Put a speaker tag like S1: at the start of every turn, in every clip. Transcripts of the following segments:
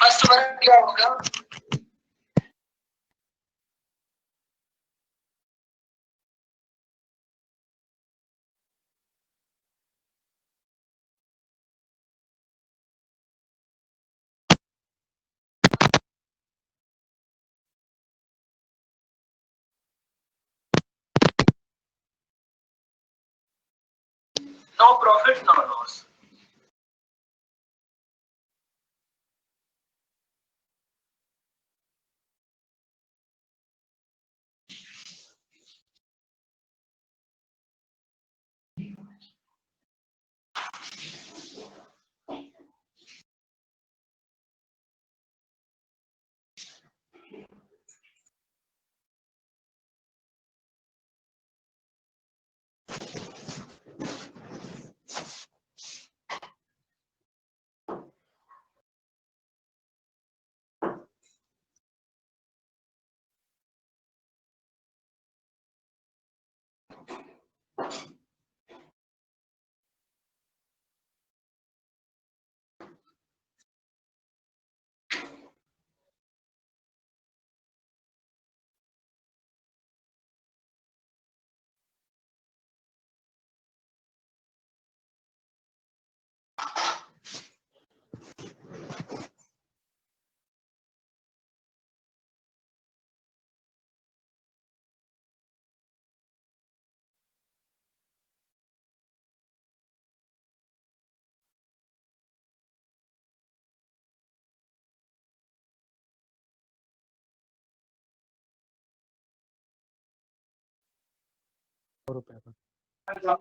S1: First work क्या होगा? No profit no loss.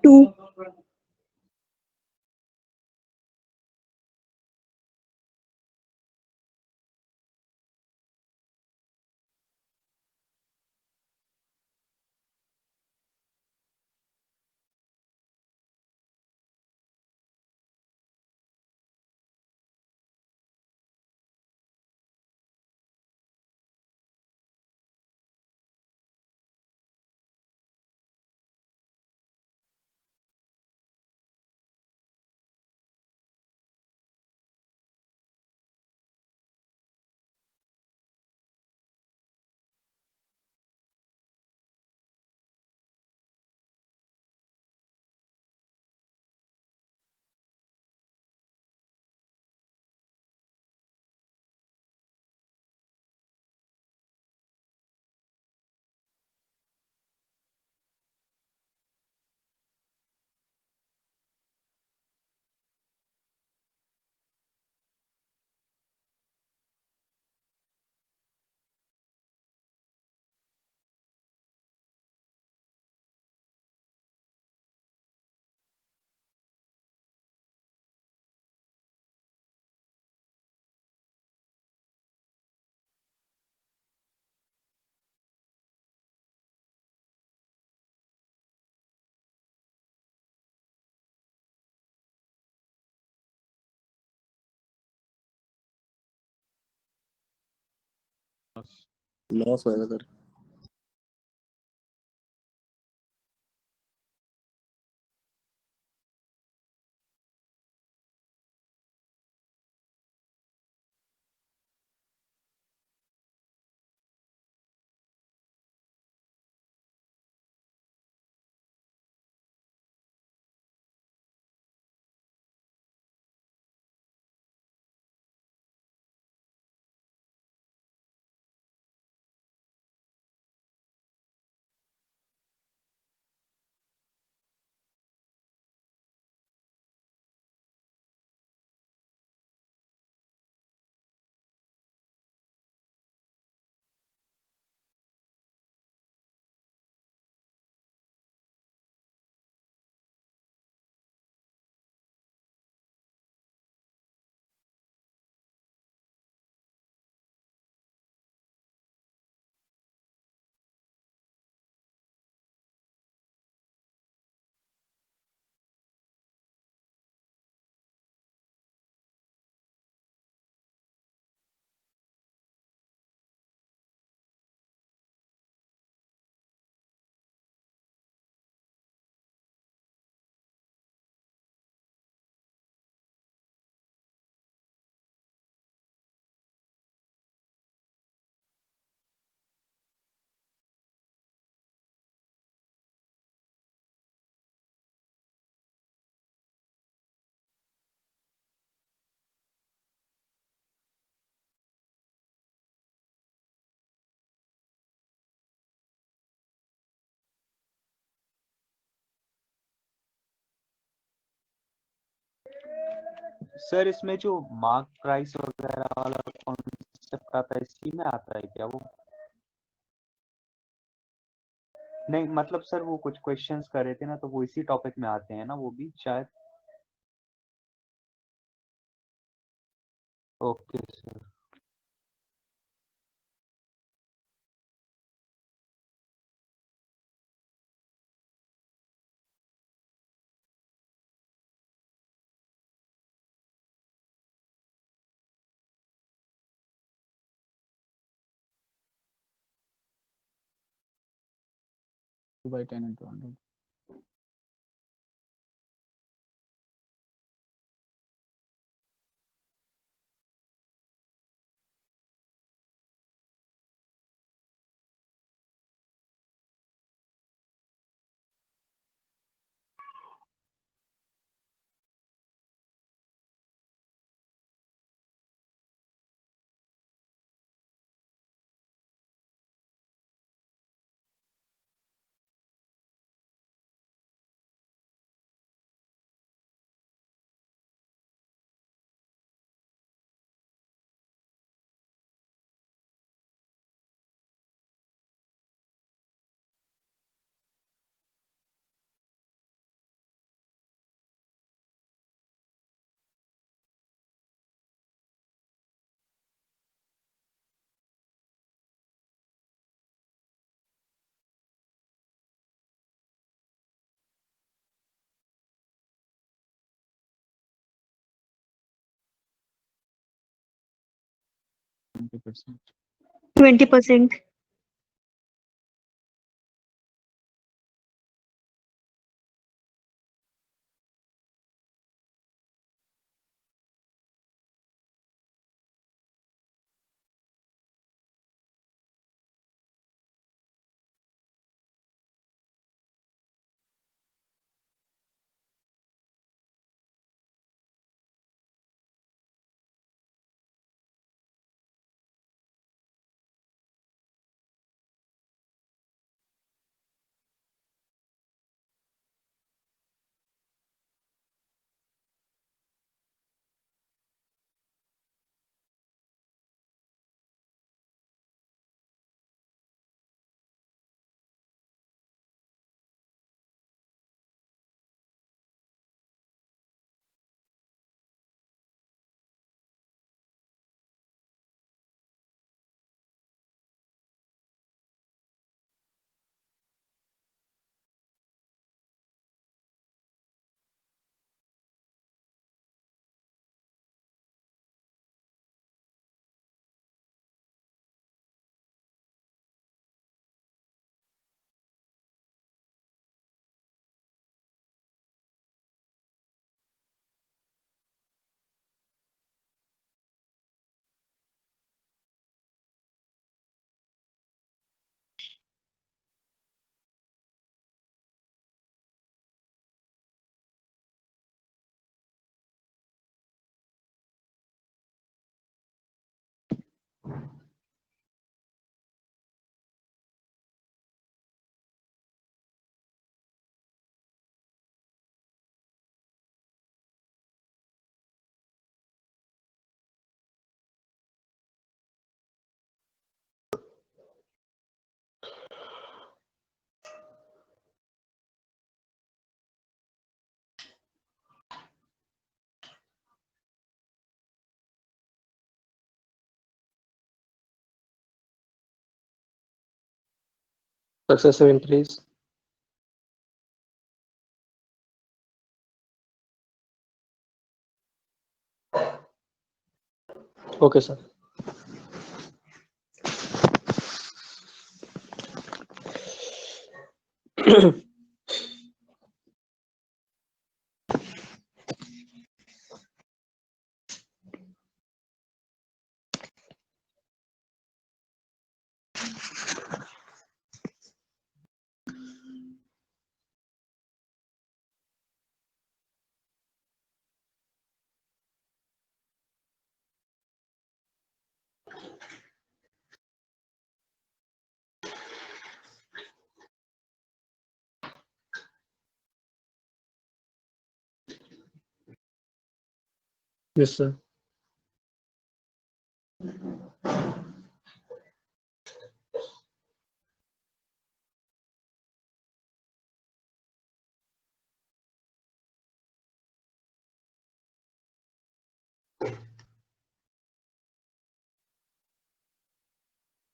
S2: Two.
S3: Loss होएगा सर।
S4: सर इसमें जो मार्क प्राइस वगैरह वाला कॉन्सेप्ट आता है इसी में आता है क्या वो? नहीं मतलब सर वो कुछ क्वेश्चंस कर रहे थे ना, तो वो इसी टॉपिक में आते हैं ना वो भी शायद। Okay sir.
S5: by 10 into 100. %.
S2: 20%.
S3: Successive increase. Okay, sir. Yes, sir.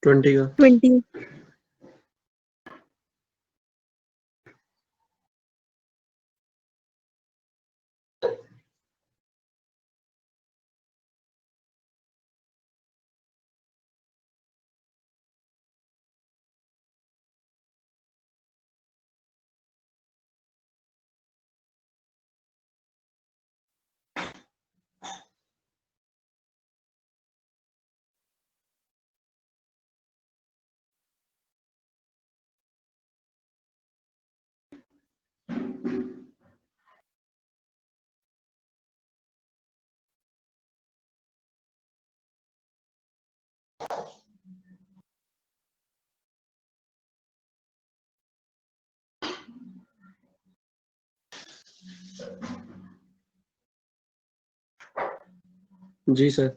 S3: Twenty का
S2: 20.
S3: जी सर.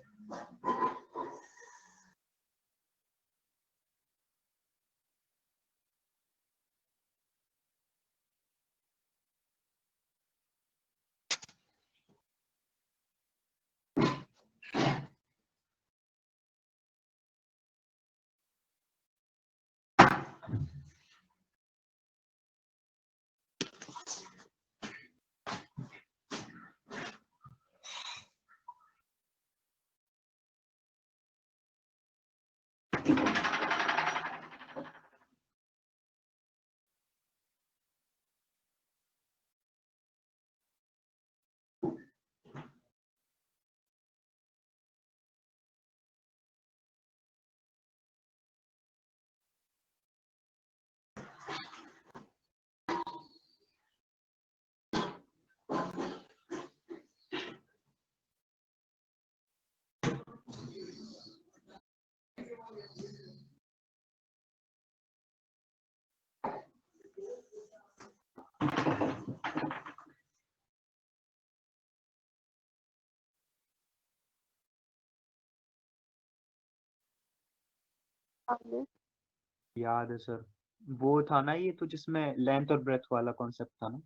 S4: याद है सर, वो था ना ये तो जिसमें लेंथ और ब्रेथ वाला कॉन्सेप्ट था ना.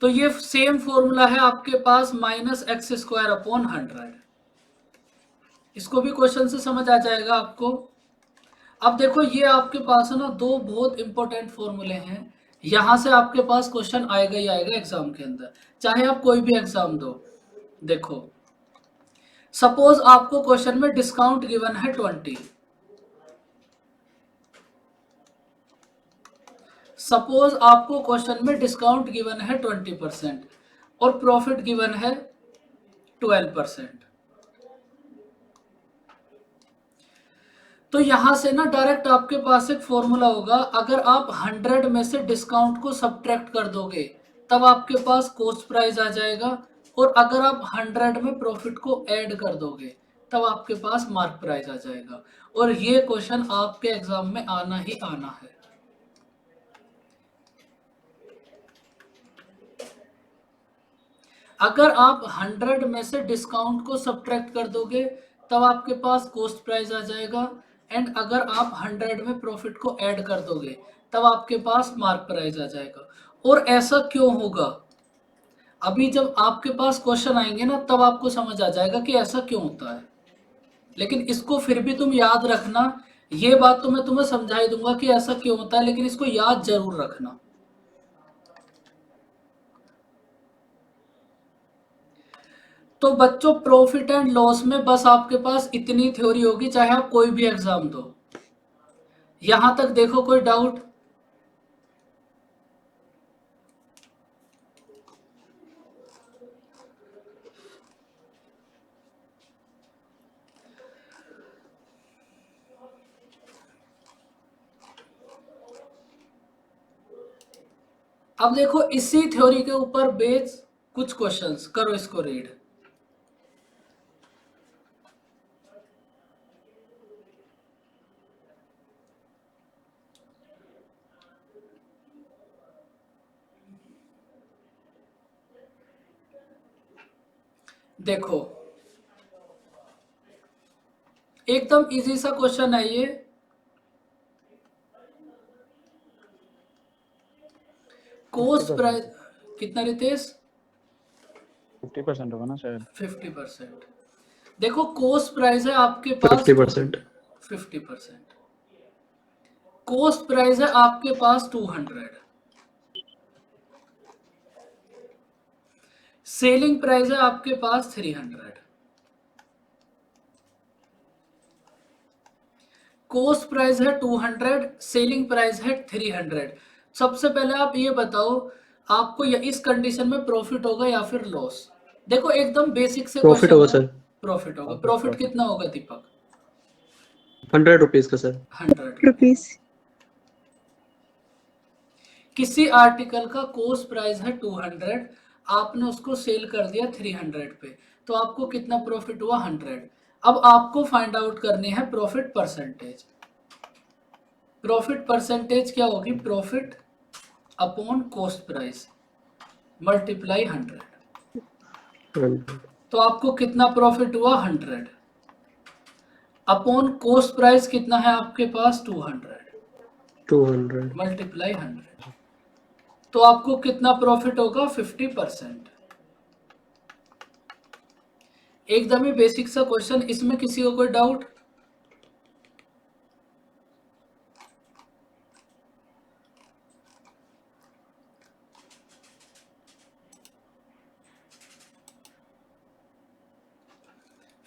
S6: तो ये सेम फॉर्मूला है आपके पास -x² अपॉन 100. इसको भी क्वेश्चन से समझ आ जाएगा आपको. अब देखो ये आपके पास है ना दो बहुत इंपॉर्टेंट फॉर्मूले हैं. यहां से आपके पास क्वेश्चन आएगा ही आएगा एग्जाम के अंदर, चाहे आप कोई भी एग्जाम दो. देखो सपोज आपको क्वेश्चन में डिस्काउंट गिवन है 20. सपोज आपको क्वेश्चन में डिस्काउंट गिवन है 20% और प्रॉफिट गिवन है 12%. तो यहां से ना डायरेक्ट आपके पास एक फॉर्मूला होगा. अगर आप 100 में से डिस्काउंट को सब्ट्रैक्ट कर दोगे तब आपके पास कॉस्ट प्राइस आ जाएगा, और अगर आप 100 में प्रॉफिट को ऐड कर दोगे तब आपके पास मार्क प्राइस आ जाएगा. और ये क्वेश्चन आपके एग्जाम में आना ही आना है. अगर आप 100 में से डिस्काउंट को सब्ट्रैक्ट कर दोगे तब आपके पास कॉस्ट प्राइस आ जाएगा, एंड अगर आप 100 में प्रॉफिट को ऐड कर दोगे तब आपके पास मार्क प्राइस आ जाएगा. और ऐसा क्यों होगा, अभी जब आपके पास क्वेश्चन आएंगे ना तब आपको समझ आ जाएगा कि ऐसा क्यों होता है. लेकिन इसको फिर भी तुम याद रखना. ये बात तो मैं तुम्हें समझा ही दूंगा कि ऐसा क्यों होता है, लेकिन इसको याद जरूर रखना. तो बच्चों प्रॉफिट एंड लॉस में बस आपके पास इतनी थ्योरी होगी, चाहे आप कोई भी एग्जाम दो. यहां तक देखो कोई डाउट? अब देखो इसी थ्योरी के ऊपर बेस कुछ क्वेश्चंस करो, इसको रीड। देखो एकदम इजी सा क्वेश्चन है ये। कोस्ट प्राइस कितना रितेश?
S5: 50% होगा ना शायद।
S6: 50%। देखो कोस्ट प्राइस है आपके पास
S3: 50%।
S6: 50%। कोस्ट प्राइस है आपके पास 200। सेलिंग प्राइस है आपके पास 300। कोस्ट प्राइस है 200, सेलिंग प्राइस है 300। सबसे पहले आप ये बताओ आपको इस कंडीशन में प्रॉफिट होगा या फिर लॉस? देखो एकदम बेसिक से
S3: प्रॉफिट
S6: क्वेश्चन
S3: होगा
S6: है।
S3: सर।
S6: प्रॉफिट होगा। प्रॉफिट कितना होगा दीपक?
S3: 100 रुपीज का सर।
S6: 100
S2: रुपीज।
S6: किसी आर्टिकल का कोस्ट प्राइस है 200, आपने उसको सेल कर दिया 300 पे, तो आपको कितना प्रॉफिट हुआ? 100। अब आपको फाइंड आउट करनी है प्रॉफिट परसेंटेज। प्रॉफिट परसेंटेज क्या होगी? Profit upon coast price multiply 100। तो आपको कितना प्रॉफिट हुआ? 100 अपॉन कोस्ट प्राइस कितना है आपके पास? 200 मल्टीप्लाई 100। तो आपको कितना प्रॉफिट होगा? 50%। एकदम ही बेसिक सा क्वेश्चन, इसमें किसी को कोई डाउट?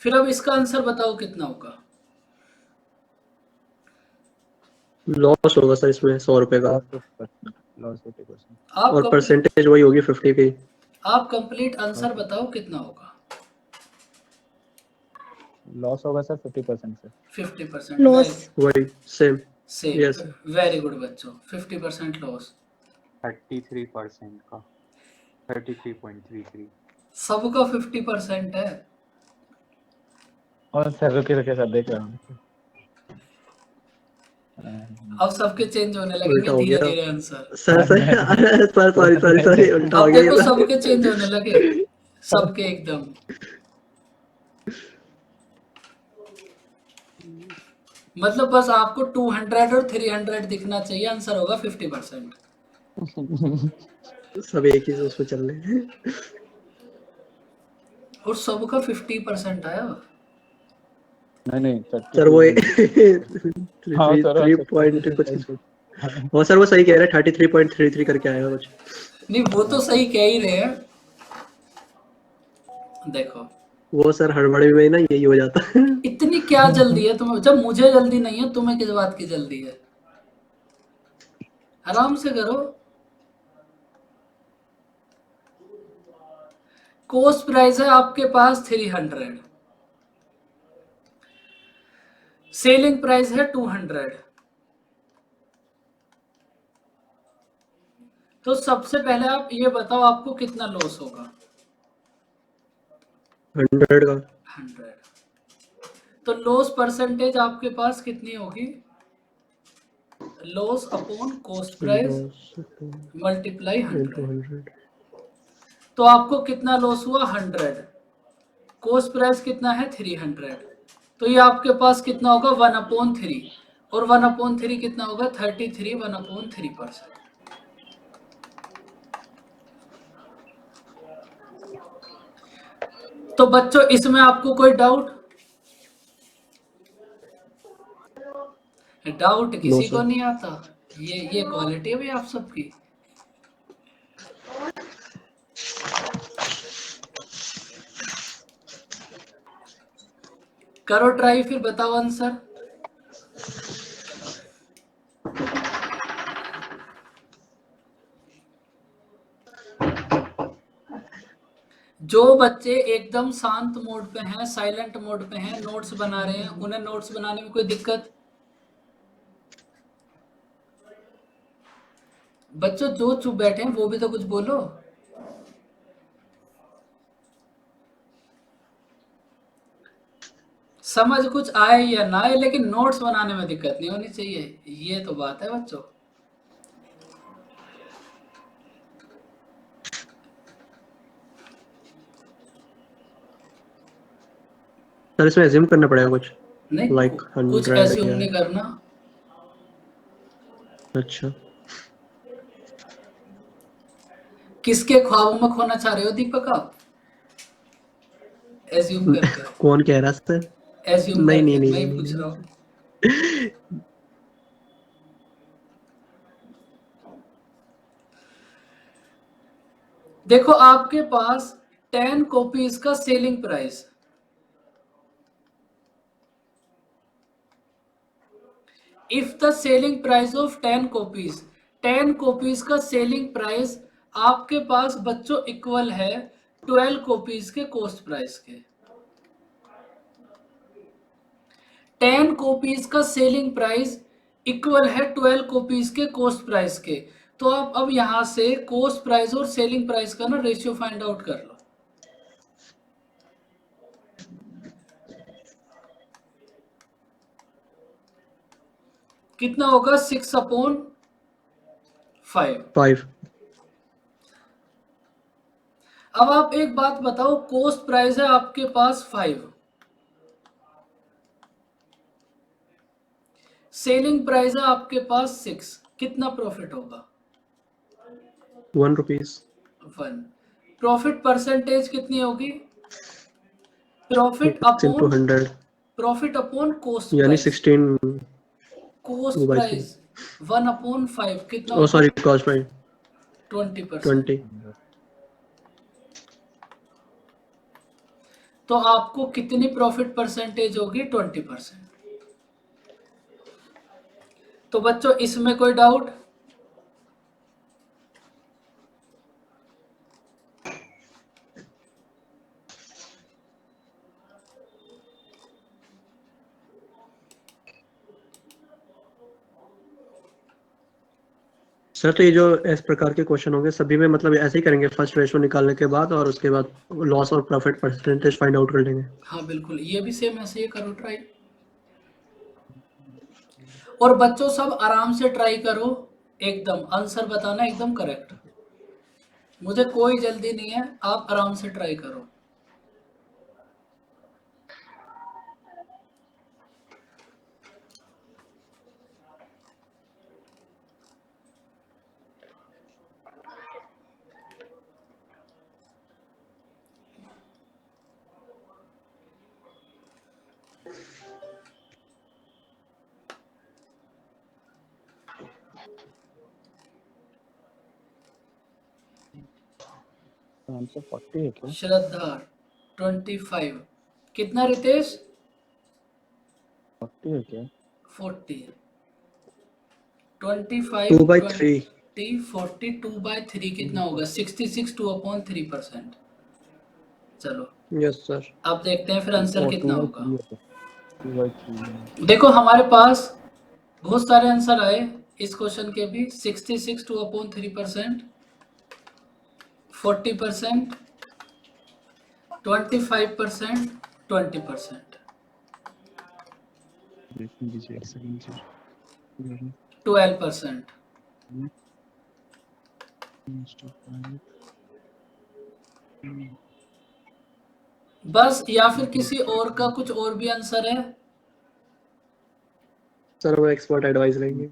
S6: फिर अब इसका आंसर बताओ कितना होगा?
S3: लॉस होगा सर इसमें 100 रुपए का,
S5: लॉस 50%।
S3: और परसेंटेज वही होगी 50 की।
S6: आप कंप्लीट आंसर बताओ कितना होगा?
S5: लॉस होगा सर 50% से।
S6: 50%
S2: लॉस।
S3: वही same.
S6: Same.
S3: Yes.
S6: Very good बच्चों, 50% लॉस।
S4: 33% का 33.33।
S6: सबका 50% है।
S5: और सर रुके सर देख रहा हूँ।
S6: अब सबके चेंज होने
S3: उल्टा
S6: लगेंगे
S3: हो
S6: धीरे
S3: गया
S6: धीरे आंसर।
S3: सर। सॉरी उल्टा हो
S6: अब
S3: गया ये
S6: देखो
S3: तो।
S6: सबके चेंज होने लगे, सबके एकदम। मतलब बस आपको 200 और 300 दिखना चाहिए, आंसर होगा 50%।
S3: सब एक ही उसमें चल रहे हैं।
S6: और सबका 50% आया।
S5: नहीं
S3: सर वो 3
S5: हाँ
S3: पॉइंट कुछ। वो सर वो सही कह रहे हैं, 33.33 करके आएगा कुछ।
S6: नहीं वो तो सही कह ही रहे हैं। देखो
S3: वो सर हड़बड़ी में ना यही हो जाता है।
S6: इतनी क्या जल्दी है तुम्हें? जब मुझे जल्दी नहीं है, तुम्हें किस बात की जल्दी है? आराम से करो। कोस्ट प्राइस है आपके पास 300, सेलिंग प्राइस है 200। तो सबसे पहले आप ये बताओ आपको कितना लॉस होगा?
S3: 100 का।
S6: 100। तो लॉस परसेंटेज आपके पास कितनी होगी? Loss upon coast price multiply 100। तो आपको कितना लॉस हुआ? 100। कोस्ट प्राइस कितना है? 300। तो ये आपके पास कितना होगा? 1/3। और 1/3 कितना होगा? 33। 1/3%। तो बच्चों इसमें आपको कोई डाउट? डाउट किसी को नहीं आता। ये क्वालिटी है भाई आप सबकी। करो ट्राई, फिर बताओ आंसर। जो बच्चे एकदम शांत मोड पे हैं, साइलेंट मोड पे हैं, नोट्स बना रहे हैं, उन्हें नोट्स बनाने में कोई दिक्कत? बच्चों जो चुप बैठे हैं वो भी तो कुछ बोलो। समझ कुछ आए या ना आए, लेकिन नोट्स बनाने में दिक्कत नहीं होनी चाहिए, ये तो बात है बच्चों।
S3: सर इसमें एज्यूम करना पड़ेगा कुछ
S6: नहीं,
S3: लाइक
S6: कुछ
S3: 100
S6: एज्यूम
S3: या
S6: नहीं करना।
S3: अच्छा
S6: किसके ख्वाबों में खोना चाह रहे हो दीपक आप? एज्यूम करके,
S3: कौन कह रहा है सर?
S6: एज्यूम
S3: नहीं
S6: करके
S3: नहीं नहीं
S6: मैं ही
S3: नहीं,
S6: पूछ
S3: नहीं,
S6: रहा हूँ। देखो आपके पास 10 कॉपीज का selling price, if the selling price of 10 copies का सेलिंग प्राइस आपके पास बच्चों इक्वल है 12 कॉपीज के कॉस्ट प्राइस के। 10 कॉपीज का सेलिंग प्राइस इक्वल है 12 कॉपीज के कॉस्ट प्राइस के। तो आप अब यहां से कॉस्ट प्राइस और सेलिंग प्राइस का ना रेशियो फाइंड आउट कर लो। कितना होगा? 6/5।
S3: 5
S6: अब आप एक बात बताओ, कॉस्ट प्राइस है आपके पास 5, सेलिंग प्राइस है आपके पास 6, कितना प्रॉफिट होगा?
S3: 1 रुपीस
S6: 1। प्रॉफिट परसेंटेज कितनी होगी? प्रॉफिट
S3: into
S6: अपॉन
S3: 100
S6: कॉस्ट
S3: यानी
S6: प्राइस।
S3: 16
S6: कॉस्ट
S3: by 3
S6: प्राइस 1/5 कितना
S3: oh
S6: होगा?
S3: sorry cost by
S6: 20%।
S3: 20
S6: तो आपको कितनी प्रॉफिट परसेंटेज होगी? 20%। तो बच्चों इसमें कोई डाउट?
S3: सर तो ये जो इस प्रकार के क्वेश्चन होंगे सभी में मतलब ऐसे ही करेंगे, फर्स्ट रेशो निकालने के बाद और उसके बाद लॉस और प्रॉफिट परसेंटेज फाइंड आउट कर लेंगे।
S6: हाँ बिल्कुल, ये भी सेम ऐसे ही करो ट्राई। और बच्चों सब आराम से ट्राई करो, एकदम आंसर बताना एकदम करेक्ट, मुझे कोई जल्दी नहीं है, आप आराम से ट्राई करो।
S5: आंसर 40 है क्या?
S6: श्रद्धा 25, कितना रितेश?
S5: 40 है क्या?
S6: 40, 25
S3: 2 by 3
S6: 40 2/3 कितना होगा? 66 2/3%। चलो
S3: यस सर।
S6: अब देखते हैं फिर आंसर कितना होगा।
S5: 2 by 3
S6: देखो हमारे पास बहुत सारे आंसर आए इस क्वेश्चन के भी। 66 2/3%, 40%, 25%, 20%, 12%। बस, या फिर किसी और का कुछ और भी आंसर है?
S3: सर वो एक्सपर्ट एडवाइस लेंगे।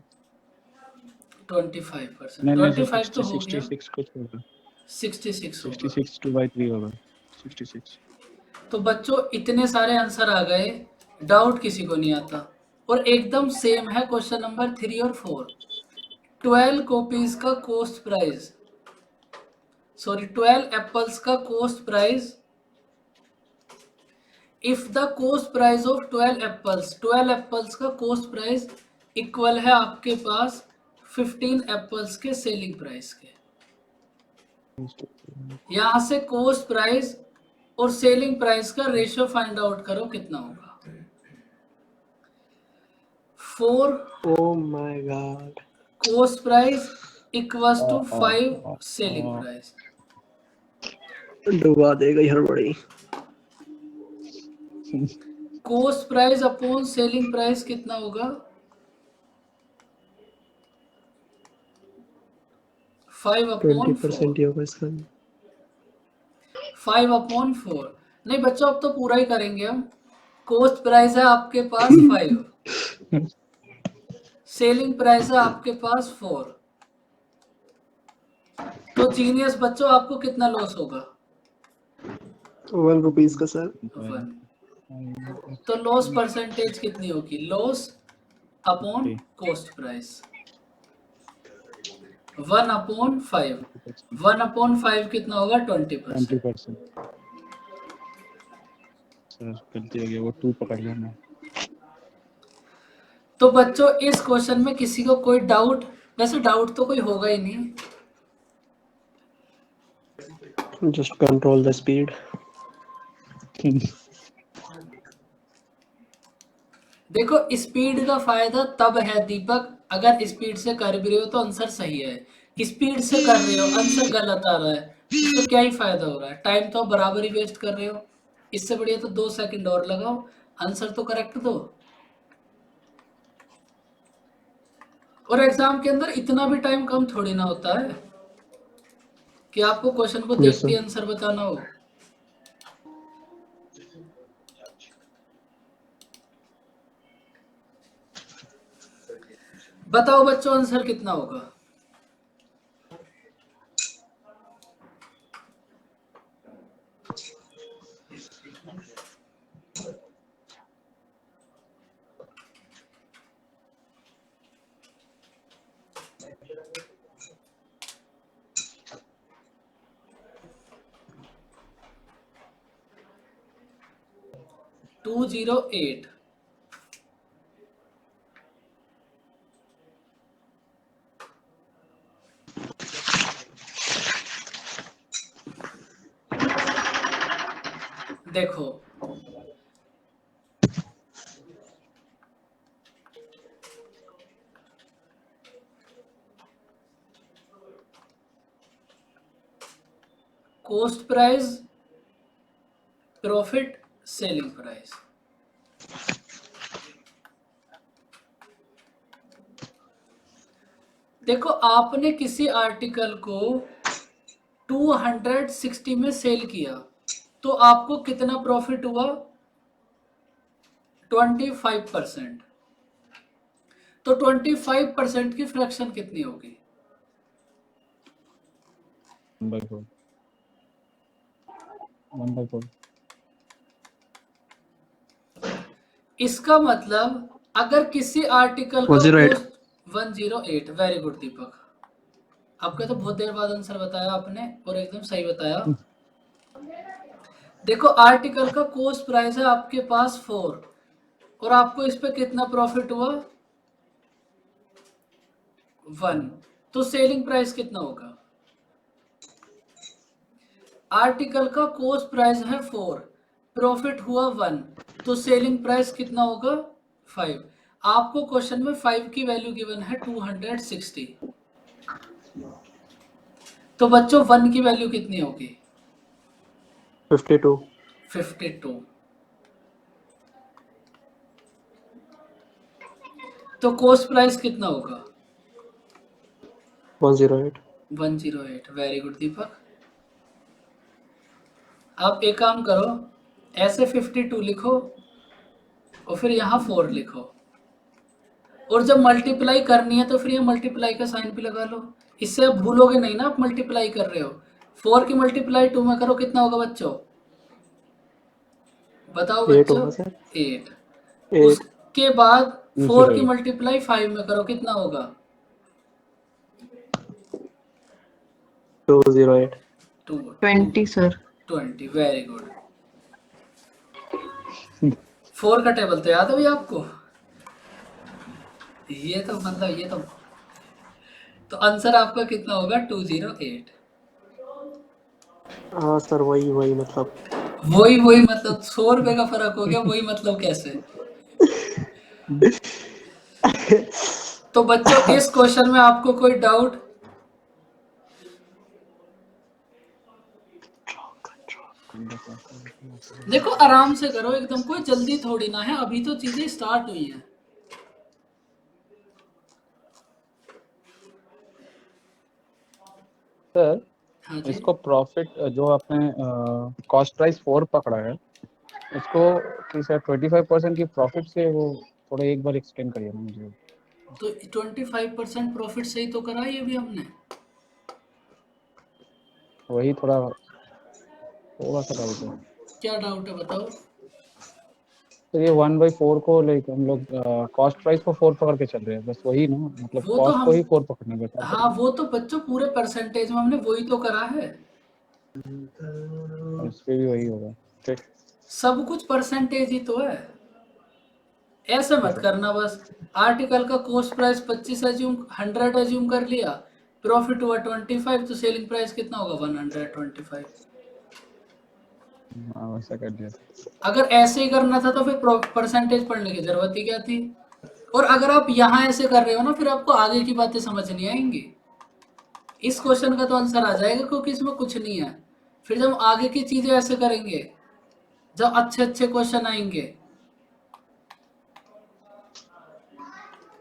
S6: 25%,
S5: नहीं
S6: 25 तो हो गया,
S5: 66 कुछ होगा,
S6: 66 होगा।
S5: 66 2 by 3 होगा, 66।
S6: तो बच्चों इतने सारे आंसर आ गए, डाउट किसी को नहीं आता, और एकदम सेम है क्वेश्चन नंबर 3 और 4। 12 कॉपीज का कॉस्ट प्राइस, सॉरी 12 एप्पल्स का cost price, if the cost price of 12 apples का कॉस्ट प्राइस इक्वल है आपके पास 15 एप्पल्स के सेलिंग प्राइस के। यहां से कॉस्ट प्राइस और सेलिंग प्राइस का रेशियो फाइंड आउट करो कितना होगा। 4
S3: oh my god.
S6: Cost price equals to 5 selling price.
S3: डुबा देगा ये हड़बड़ी।
S6: Cost price upon selling price कितना होगा? 5 अपॉन
S3: 20% ही होगा इसका।
S6: 5 अपॉन 4। नहीं बच्चों अब तो पूरा ही करेंगे हम। कॉस्ट प्राइस है आपके पास 5, सेलिंग प्राइस है आपके पास 4। तो जीनियस बच्चों आपको कितना लॉस होगा?
S3: 1 रुपीज का सर।
S6: 1। तो लॉस परसेंटेज कितनी होगी? Loss upon cost price 1 upon 5। 1 upon 5 कितना होगा? 20%।
S5: 20%। सर गलती हो गई, वो 2 पकड़ लिया मैं।
S6: तो बच्चों इस क्वेश्चन में किसी को कोई डाउट? वैसे डाउट तो कोई होगा ही नहीं।
S3: Just control the speed.
S6: देखो स्पीड का फायदा तब है दीपक, अगर स्पीड से कर भी रहे हो तो आंसर सही है। स्पीड से कर रहे हो आंसर गलत आ रहा है तो क्या ही फायदा हो रहा है? टाइम तो बराबर ही वेस्ट कर रहे हो। इससे बढ़िया तो 2 सेकंड और लगाओ, आंसर तो करेक्ट दो। और एग्जाम के अंदर इतना भी टाइम कम थोड़ी ना होता है कि आपको क्वेश्चन को देखते ही आंसर बताना हो। बताओ बच्चों आंसर कितना होगा? $208। देखो cost price, profit, selling price. देखो आपने किसी आर्टिकल को 260 में सेल किया तो आपको कितना प्रॉफिट हुआ? 25%। तो 25% की फ्रैक्शन कितनी होगी?
S5: 1/4। 1/4।
S6: इसका मतलब अगर किसी आर्टिकल का
S3: 108।
S6: 108। वेरी गुड दीपक, आपका तो बहुत देर बाद आंसर बताया आपने और एकदम सही बताया। देखो आर्टिकल का कॉस्ट प्राइस है आपके पास 4 और आपको इस पे कितना प्रॉफिट हुआ? 1। तो सेलिंग प्राइस कितना होगा? आर्टिकल का कॉस्ट प्राइस है 4, प्रॉफिट हुआ 1, तो सेलिंग प्राइस कितना होगा? 5। आपको क्वेश्चन में 5 की वैल्यू गिवन है 260। तो बच्चों 1 की वैल्यू कितनी होगी?
S3: 52।
S6: 52। तो कॉस्ट प्राइस कितना होगा?
S3: 108।
S6: 108। वेरी गुड दीपक। आप एक काम करो, ऐसे 52 लिखो और फिर यहाँ 4 लिखो और जब मल्टीप्लाई करनी है तो फिर ये मल्टीप्लाई का साइन भी लगा लो। इससे आप भूलोगे नहीं ना आप मल्टीप्लाई कर रहे हो। 4 की मल्टीप्लाई 2 में करो, कितना होगा बच्चों? बताओ
S3: 8
S6: बच्चों।
S3: होगा सर।
S6: 8।
S3: 8।
S6: उसके बाद 4 की मल्टीप्लाई 5 में करो, कितना होगा?
S3: 208।
S2: 20 सर।
S6: 20। Very good. 4 का टेबल तो याद है भैया आपको? ये तो मतलब तो आंसर आपका कितना होगा? 208।
S3: हाँ सर वही मतलब
S6: वही मतलब 100 रुपए का फर्क हो गया। वही मतलब कैसे? तो बच्चों इस क्वेश्चन में आपको कोई डाउट? देखो आराम से करो एकदम, कोई जल्दी थोड़ी ना है, अभी तो चीजें स्टार्ट हुई हैं।
S5: सर
S6: हाँ जी,
S5: इसको प्रॉफिट जो आपने कॉस्ट प्राइस 4 पकड़ा है उसको कि सर 25% की प्रॉफिट से वो थोड़ा एक बार एक्सप्लेन करिए ना मुझे।
S6: तो 25% प्रॉफिट से ही तो करा ये भी हमने।
S5: वही थोड़ा सा डाउट है।
S6: क्या डाउट है बताओ।
S5: तो ये 1/4 को लाइक हम लोग कॉस्ट प्राइस को 4 पकड़ के चल रहे हैं, बस वही ना, मतलब
S6: वो तो
S5: कॉस्ट को
S6: हम,
S5: ही 4 पकड़ना बेटा।
S6: हाँ वो तो बच्चों पूरे परसेंटेज में हमने वही तो करा है,
S5: इस पे भी वही होगा। ठीक।
S6: सब कुछ परसेंटेज ही तो है। ऐसे मत करना बस, आर्टिकल का कॉस्ट प्राइस 25 एज्यूम 100 एज्यूम कर लिया, प्रॉफिट हुआ 25, तो सेलिंग प्राइस कितना होगा 125।
S5: हाँ वैसा कर दिया।
S6: अगर ऐसे ही करना था तो फिर परसेंटेज पढ़ने की जरूरत ही क्या थी। और अगर आप यहाँ ऐसे कर रहे हो ना, फिर आपको आगे की बातें समझ नहीं आएंगी। इस क्वेश्चन का तो आंसर आ जाएगा क्योंकि इसमें कुछ नहीं है। फिर जब आगे की चीजें ऐसे करेंगे, जब अच्छे अच्छे क्वेश्चन आएंगे,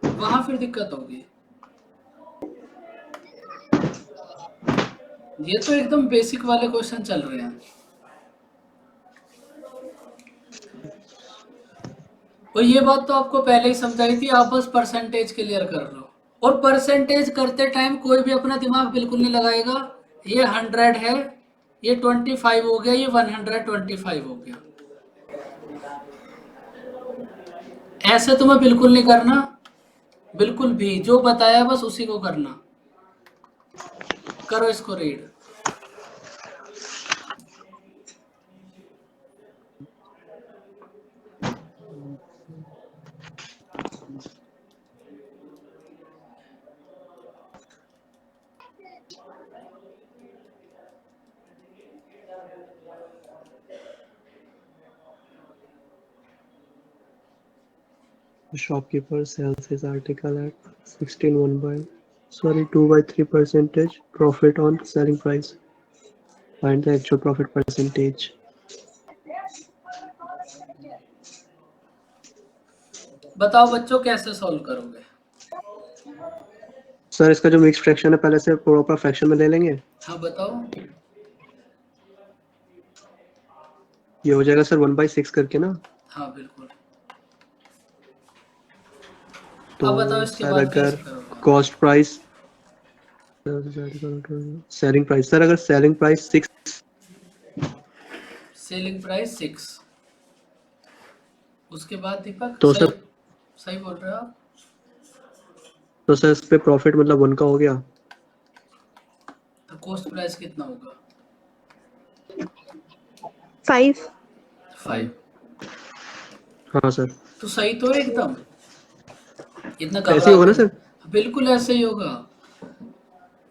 S6: वहां फिर दिक्कत होगी। ये तो एकदम बेसिक वाले क्वेश्चन चल रहे हैं। और ये बात तो आपको पहले ही समझाई थी, आप बस परसेंटेज क्लियर कर लो। और परसेंटेज करते टाइम कोई भी अपना दिमाग बिल्कुल नहीं लगाएगा, ये 100 है, ये 25 हो गया, ये 125 हो गया, ऐसे तुम्हें बिल्कुल नहीं करना। बिल्कुल भी जो बताया बस उसी को करना। करो इसको read.
S3: The shopkeeper sells his article at 2 by 3 percentage profit on selling price. Find the actual profit percentage.
S6: बताओ बच्चों कैसे सॉल्व करोगे।
S3: सर इसका जो मिक्स फ्रैक्शन है पहले से प्रॉपर फ्रैक्शन में ले लेंगे।
S6: हाँ बताओ।
S3: ये हो जाएगा सर 1/6 करके ना।
S6: हाँ बिल्कुल।
S3: तो
S6: अब बताओ इसके
S3: सर
S6: बाद
S3: अगर
S6: कैसे करोगे।
S3: Cost price selling price, sir अगर सेलिंग प्राइस 6,
S6: सेलिंग प्राइस 6, उसके बाद दीपक
S3: तो
S6: सही,
S3: सर
S6: सही बोल रहे हो आप।
S3: तो सर इस पे प्रॉफिट मतलब 1 का हो गया।
S6: तो कॉस्ट प्राइस कितना होगा
S2: 5.
S6: 5।
S3: हाँ सर
S6: तो सही तो है एकदम, इतना
S3: ऐसे ही होगा ना सर।
S6: बिल्कुल ऐसे ही होगा,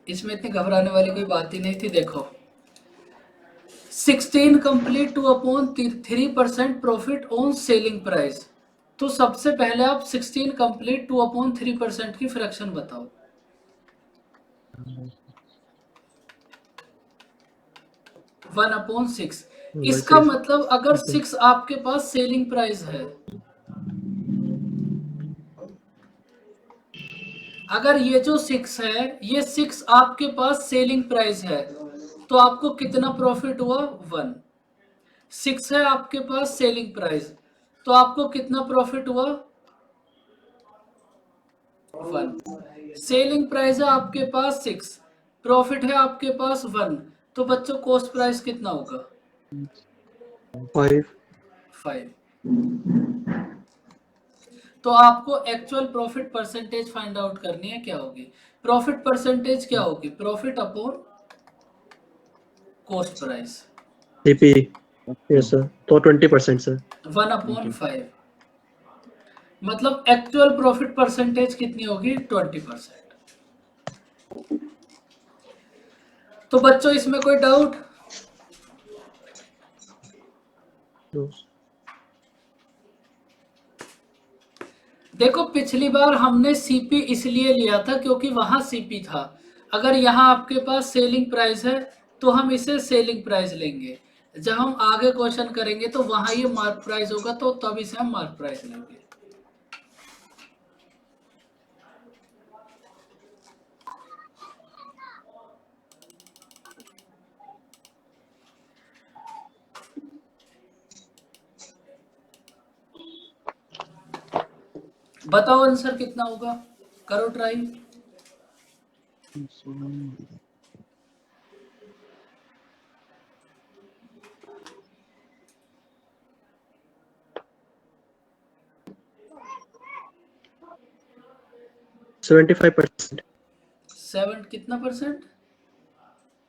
S6: इसमें इतनी घबराने वाली कोई बात ही नहीं थी। देखो 16 complete two upon 3% profit on selling price, तो सबसे पहले आप 16 कंप्लीट टू अपॉन 3% की फ्रैक्शन बताओ। 1/6। इसका मतलब अगर 6 आपके पास सेलिंग प्राइस है, अगर ये जो 6 है, ये 6 आपके पास सेलिंग प्राइस है, तो आपको कितना प्रॉफिट हुआ 1। 6 है आपके पास सेलिंग प्राइस, तो आपको कितना प्रॉफिट हुआ 1। सेलिंग प्राइस है आपके पास 6, प्रॉफिट है आपके पास 1, तो बच्चों कॉस्ट प्राइस कितना होगा 5। तो आपको actual profit percentage find out करनी है। क्या होगी प्रॉफिट परसेंटेज, क्या होगी profit upon cost price,
S3: CP. Yes sir, तो 20% सर।
S6: 1/5। मतलब एक्चुअल प्रॉफिट परसेंटेज कितनी होगी 20%। तो बच्चों इसमें कोई डाउट। देखो पिछली बार हमने सीपी इसलिए लिया था क्योंकि वहां सीपी था। अगर यहाँ आपके पास सेलिंग प्राइस है तो हम इसे सेलिंग प्राइस लेंगे, जब हम आगे क्वेश्चन करेंगे तो वहां ये मार्क प्राइस होगा, तो तब इसे हम मार्क प्राइस लेंगे। बताओ आंसर कितना होगा, करो ट्राई।
S3: 75%।
S6: 7 कितना परसेंट?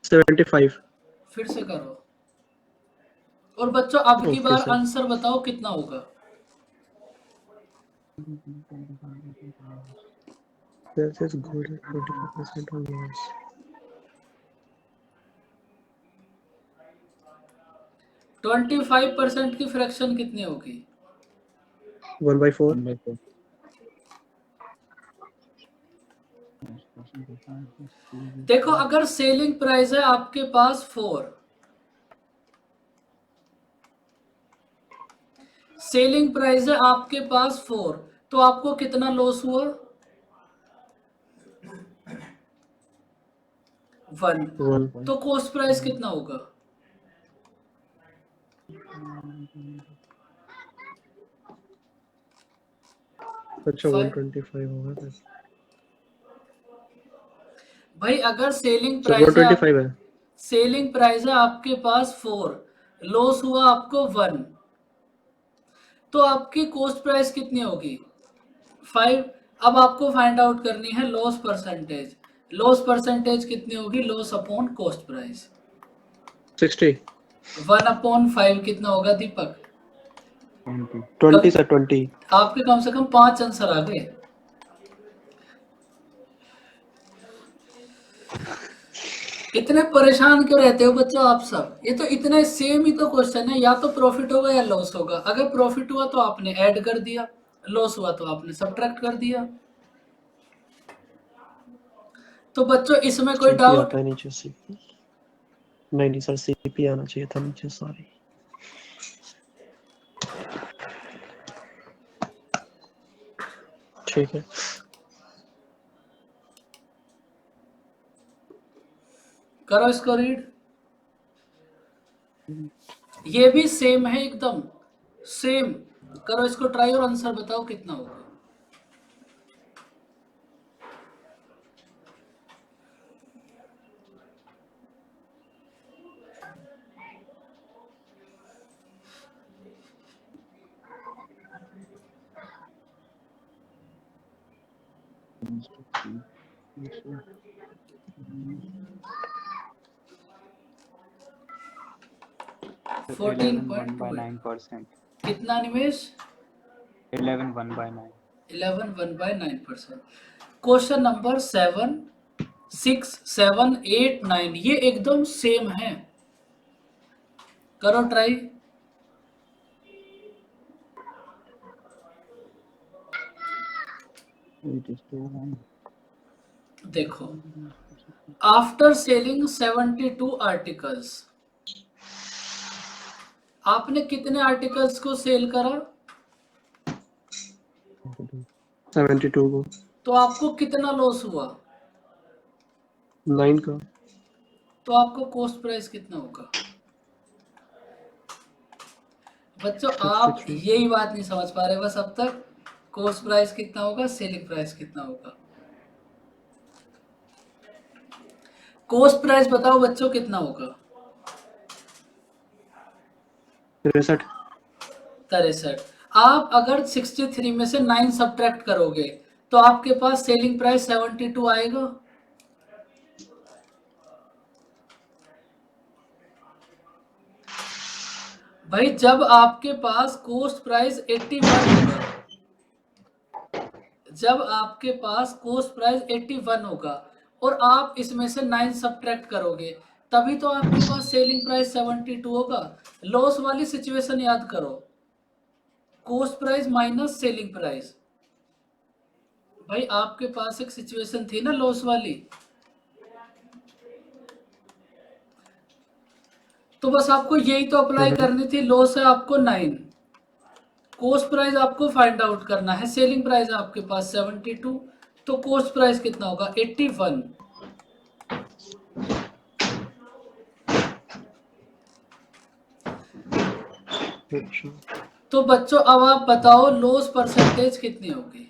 S3: 75।
S6: फिर से करो। और बच्चों अब की
S3: ओके
S6: बार
S3: सर।
S6: आंसर बताओ कितना होगा।
S3: This is good. 25% on yours.
S6: 25% की फ्रैक्शन कितनी होगी?
S3: 1/4।
S5: 1/4।
S6: देखो अगर सेलिंग प्राइस है आपके पास 4, सेलिंग प्राइस है आपके पास 4, तो आपको कितना लॉस हुआ? 1। तो कॉस्ट प्राइस कितना होगा?
S3: अच्छा
S6: 5।
S3: 125 होगा तो।
S6: भाई अगर सेलिंग
S3: सर
S6: प्राइस है
S3: 125 है।
S6: सेलिंग प्राइस है आपके पास 4, लॉस हुआ आपको 1, तो आपकी कॉस्ट प्राइस कितनी होगी? 5। अब आपको फाइंड आउट करनी है लॉस परसेंटेज। लॉस परसेंटेज कितनी होगी? Loss upon cost price.
S3: 60।
S6: 1/5 कितना होगा दीपक?
S3: 20 सर 20।
S6: आपके कम से कम 5 आंसर आ गए। इतने परेशान क्यों रहते हो बच्चों आप सब? ये तो इतने सेम ही तो क्वेश्चन है, या तो प्रॉफिट होगा या लॉस होगा। अगर प्रॉफिट हुआ तो आपने ऐड कर दिया, लॉस हुआ तो आपने सब्ट्रैक्ट कर दिया। तो बच्चों इसमें कोई
S3: सीपी
S6: डाउट?
S3: आता है नीचे सीपी। नहीं सर सीपी आना चाहिए था नीचे, सॉरी। ठीक है।
S6: करो इसको रीड। ये भी सेम है एकदम सेम। करो इसको ट्राई और आंसर बताओ कितना होगा।
S4: तो
S6: 14.9%। कितना निवेश?
S4: 11 1/9।
S6: 11 1/9%। क्वेश्चन नंबर 7, 6, 7, 8, 9 ये एकदम सेम है। करो ट्राई। देखो आफ्टर सेलिंग 72 आर्टिकल्स, आपने कितने आर्टिकल्स को सेल करा?
S3: 72 को।
S6: तो आपको कितना लॉस हुआ?
S3: 9 का।
S6: तो आपको कॉस्ट प्राइस कितना होगा? बच्चों आप
S3: 63।
S6: यही बात नहीं समझ पा रहे बस अब तक। कॉस्ट प्राइस कितना होगा, सेलिंग प्राइस कितना होगा? कॉस्ट प्राइस बताओ बच्चों कितना होगा?
S3: 63।
S6: 63। आप अगर 63 में से 9 सब्ट्रैक्ट करोगे तो आपके पास सेलिंग प्राइस 72 आएगा। भाई जब आपके पास कॉस्ट प्राइस 81 होगा, जब आपके पास कॉस्ट प्राइस 81 होगा और आप इसमें से 9 सब्ट्रैक्ट करोगे तभी तो आपके पास सेलिंग प्राइस 72 होगा। लॉस वाली सिचुएशन याद करो, cost price minus selling price. भाई आपके पास एक सिचुएशन थी ना लॉस वाली, तो बस आपको यही तो अप्लाई करनी थी। लॉस है आपको 9, कॉस्ट प्राइस आपको फाइंड आउट करना है। सेलिंग प्राइस आपके पास 72, तो कॉस्ट प्राइस कितना होगा 81। तो बच्चों अब आप बताओ लॉस परसेंटेज कितनी होगी।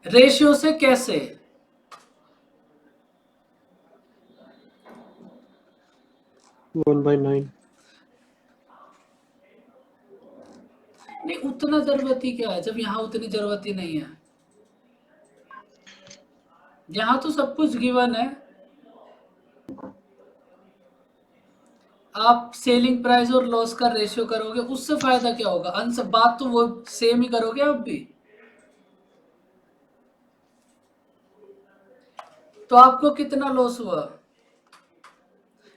S6: रेशियो से कैसे?
S3: One by 9।
S6: नहीं, उतना जरूरत ही क्या है जब यहाँ उतनी जरूरत ही नहीं है। यहाँ तो सब कुछ गिवन है। आप सेलिंग प्राइस और लॉस का रेशियो करोगे, उससे फायदा क्या होगा? अंश बात तो वो सेम ही करोगे आप भी। तो आपको कितना लॉस हुआ?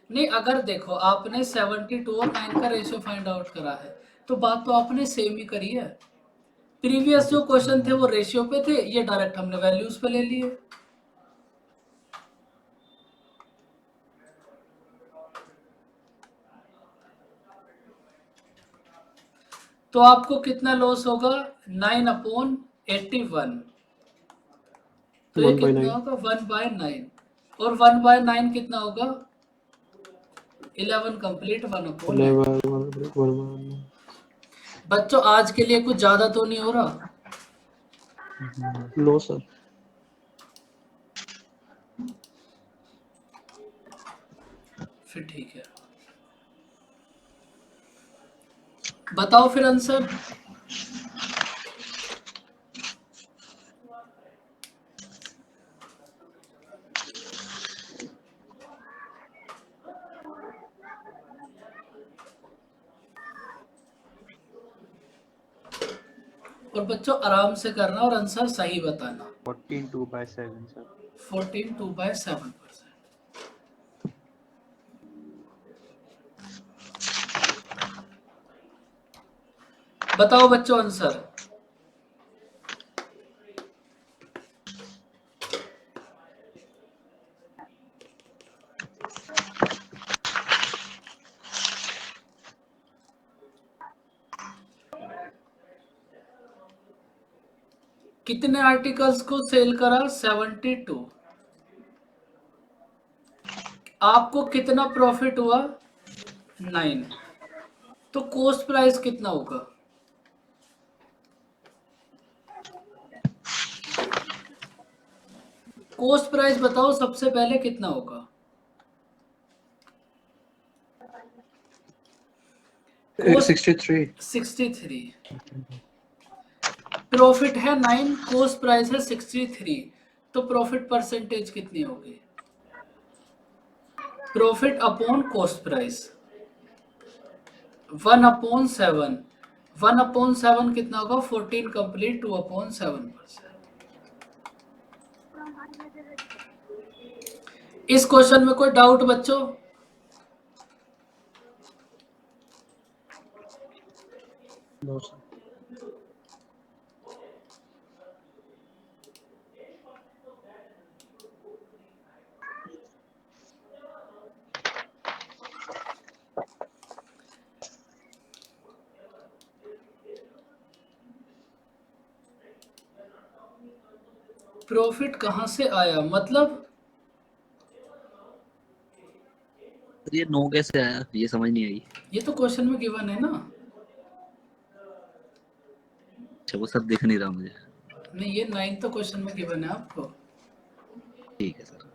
S6: नहीं, अगर देखो आपने 72 और 9 का रेशियो फाइंड आउट करा है, तो बात तो आपने सेम ही करी है। प्रीवियस जो क्वेश्चन थे वो रेशियो पे थे, ये डायरेक्ट हमने वैल्यूज पे ले लिए। तो आपको कितना लॉस होगा? 9/81। तो ये कितना होगा? 1/9। और 1/9 कितना होगा? 11 कंप्लीट 1/9। बच्चों आज के लिए कुछ ज्यादा तो नहीं हो रहा?
S3: No sir.
S6: फिर ठीक है, बताओ फिर आंसर। और बच्चों आराम से करना और आंसर सही बताना।
S4: 14/2/7 सर।
S6: 14/2/7%। बताओ बच्चों आंसर। कितने आर्टिकल्स को सेल करा? 72। आपको कितना प्रॉफिट हुआ? 9। तो कॉस्ट प्राइस कितना होगा? कॉस्ट प्राइस बताओ सबसे पहले कितना होगा? 63। प्रॉफिट है 9, कॉस्ट प्राइस है 63, तो प्रॉफिट परसेंटेज कितनी होगी? Profit upon cost price 1/7। 1/7 कितना होगा? 14 कंप्लीट 2/7%। इस क्वेश्चन में कोई डाउट बच्चों?
S3: No sir.
S6: प्रॉफिट कहां से आया मतलब?
S7: ये 9 कैसे आया, ये समझ नहीं आई।
S6: ये तो क्वेश्चन में गिवन है ना।
S7: अच्छा, वो सब दिख नहीं रहा मुझे।
S6: नहीं, ये 9 तो क्वेश्चन में गिवन है आपको।
S7: ठीक है सर।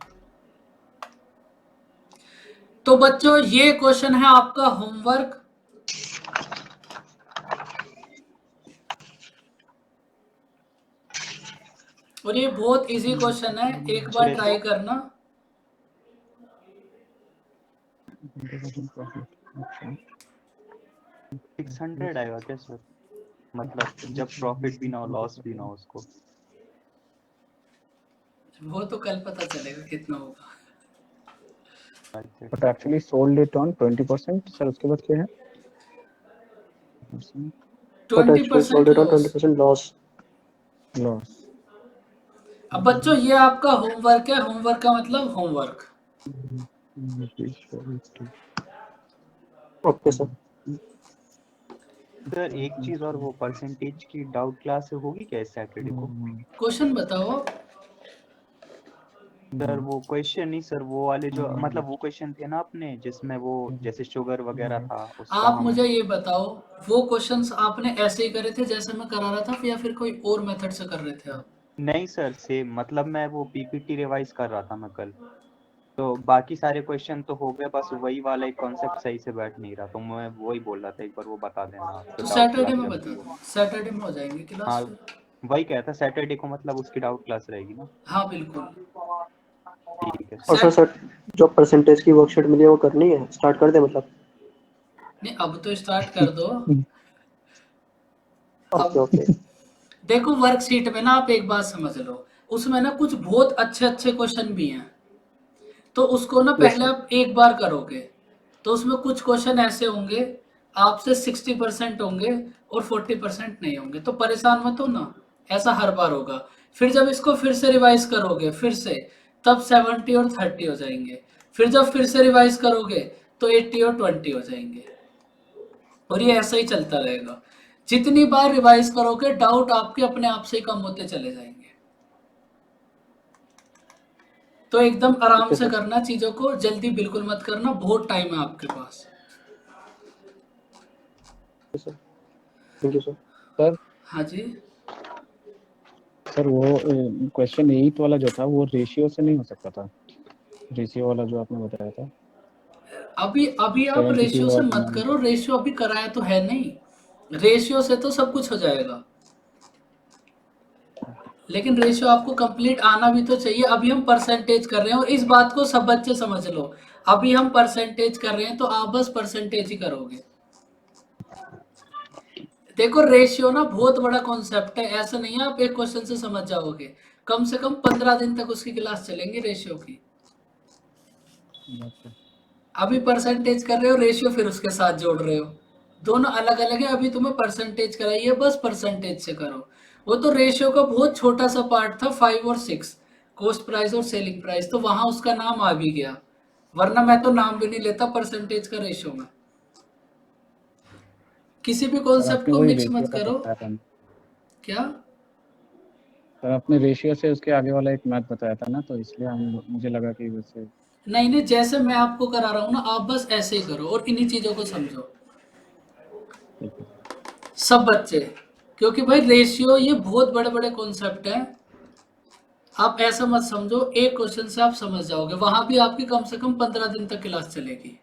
S6: तो बच्चों ये क्वेश्चन है आपका होमवर्क। और ये बहुत इजी क्वेश्चन है, एक बार ट्राई करना।
S4: 600 आएगा क्या सर? मतलब जब प्रॉफिट भी ना हो, लॉस भी ना हो उसको।
S6: वो तो कल पता चलेगा कितना होगा।
S5: But actually sold it on 20%। Sir उसके बाद क्या है?
S6: 20%
S3: लॉस।
S5: लॉस।
S6: अब बच्चों ये आपका होमवर्क है, होमवर्क का मतलब होमवर्क।
S3: Okay sir.
S4: सर एक चीज और, वो परसेंटेज की डाउट क्लास होगी क्या इस सैटरडे को?
S6: क्वेश्चन बताओ।
S4: सर वो क्वेश्चन नहीं सर, वो वाले जो मतलब वो क्वेश्चन थे ना अपने जिसमें वो जैसे शुगर वगैरह था उसका
S6: आप
S4: हम।
S6: मुझे ये बताओ, वो क्वेश्चंस आपने ऐसे ही करे थे जैसे मैं करा रहा था, या फिर कोई और मेथड से कर रहे थे आप?
S4: नहीं सर सेम, मतलब मैं वो पीपीटी रिवाइज कर रहा था मैं कल, तो बाकी सारे क्वेश्चन तो हो गए, बस वही वाला एक कॉन्सेप्ट सही से बैठ नहीं रहा, तो मैं वही बोल रहा था एक बार वो बता देना।
S6: तो
S4: डाउट
S6: सैटरडे
S4: क्लास
S6: में
S4: जब
S6: बता
S4: भी
S6: दो,
S4: हो।
S6: सैटरडे में हो जाएंगे क्लास
S4: हाँ
S6: फिर।
S4: वही कहता सैटरडे को, मतलब उसकी डाउट क्लास रहेगी ना?
S6: हाँ बिल्कुल।
S4: ठीक है
S3: और
S4: सर।
S3: सर जो परसेंटेज की वर्कशीट मिली है वो करनी है, स्टार्ट कर दे मतलब?
S6: नहीं अब तो स्टार्ट कर दो।
S3: ओके
S6: अब
S3: ओके।
S6: देखो वर्कशीट में ना आप एक बात समझ लो, उसमें ना कुछ बहुत अच्छे अच्छे क्वेश्चन भी हैं, तो उसको ना
S3: यस
S6: पहले
S3: सर।
S6: आप एक बार करोगे तो उसमें कुछ क्वेश्चन ऐसे होंगे आपसे 60% होंगे और 40% नहीं होंगे, तो परेशान मत हो ना, ऐसा हर बार होगा। फिर जब इसको फिर से रिवाइज करोगे फिर से, तब 70 और 30 हो जाएंगे। फिर जब फिर से रिवाइज करोगे तो 80 और 20 हो जाएंगे, और ये ऐसा ही चलता रहेगा। जितनी बार रिवाइज करोगे डाउट आपके अपने आप से ही कम होते चले जाएंगे। तो एकदम आराम
S3: ओके
S6: से
S3: सर।
S6: करना चीजों को, जल्दी बिल्कुल मत करना, बहुत टाइम है आपके पास।
S3: Sir thank you sir.
S5: Sir
S6: हाँ जी।
S5: सर वो क्वेश्चन 8 वाला जो था वो रेशियो से नहीं हो सकता था, रेशियो वाला जो आपने बताया था।
S6: अभी आप
S5: 72
S6: रेशियो से
S5: और
S6: मत करो, रेशियो अभी कराया तो है नहीं, रेशियो से तो सब कुछ हो जाएगा, लेकिन रेशियो आपको कंप्लीट आना भी तो चाहिए। अभी हम परसेंटेज कर रहे हैं, और इस बात को सब बच्चे समझ लो, अभी हम परसेंटेज कर रहे हैं तो आप बस परसेंटेज ही करोगे। देखो रेशियो ना बहुत बड़ा कॉन्सेप्ट है, ऐसा नहीं है आप एक क्वेश्चन से समझ जाओगे, कम से कम 15 दिन तक उसकी क्लास चलेंगी रेशियो की। अभी परसेंटेज कर रहे हो, रेशियो फिर उसके साथ जोड़ रहे हो, दोनों अलग अलग है। अभी तुम्हें परसेंटेज कराई है, बस परसेंटेज से करो। वो तो रेशियो का बहुत छोटा सा पार्ट था, 5 और 6, कॉस्ट प्राइस और सेलिंग प्राइस, तो वहां उसका नाम आ भी गया, वरना मैं तो नाम भी नहीं लेता परसेंटेज का रेशियो में। किसी भी
S5: सर
S6: कॉन्सेप्ट
S5: आपने
S6: को
S5: वही
S6: मिक्स
S5: रेशियो
S6: मत
S5: का
S6: करो।
S5: बताया था,
S6: क्या?
S5: सर आपने रेशियो से उसके आगे वाला एक मैथ बताया था ना, तो इसलिए हम मुझे लगा कि वैसे।
S6: नहीं नहीं, जैसे मैं आपको करा रहा हूँ ना, आप बस ऐसे ही करो और इन्हीं चीजों को समझो सब बच्चे, क्योंकि भाई रेशियो ये बहुत बड़े बड़े कॉन्सेप्ट हैं। आप ऐसा मत समझो एक क्वेश्चन से आप समझ जाओगे, वहां भी आपकी कम से कम 15 दिन तक क्लास चलेगी।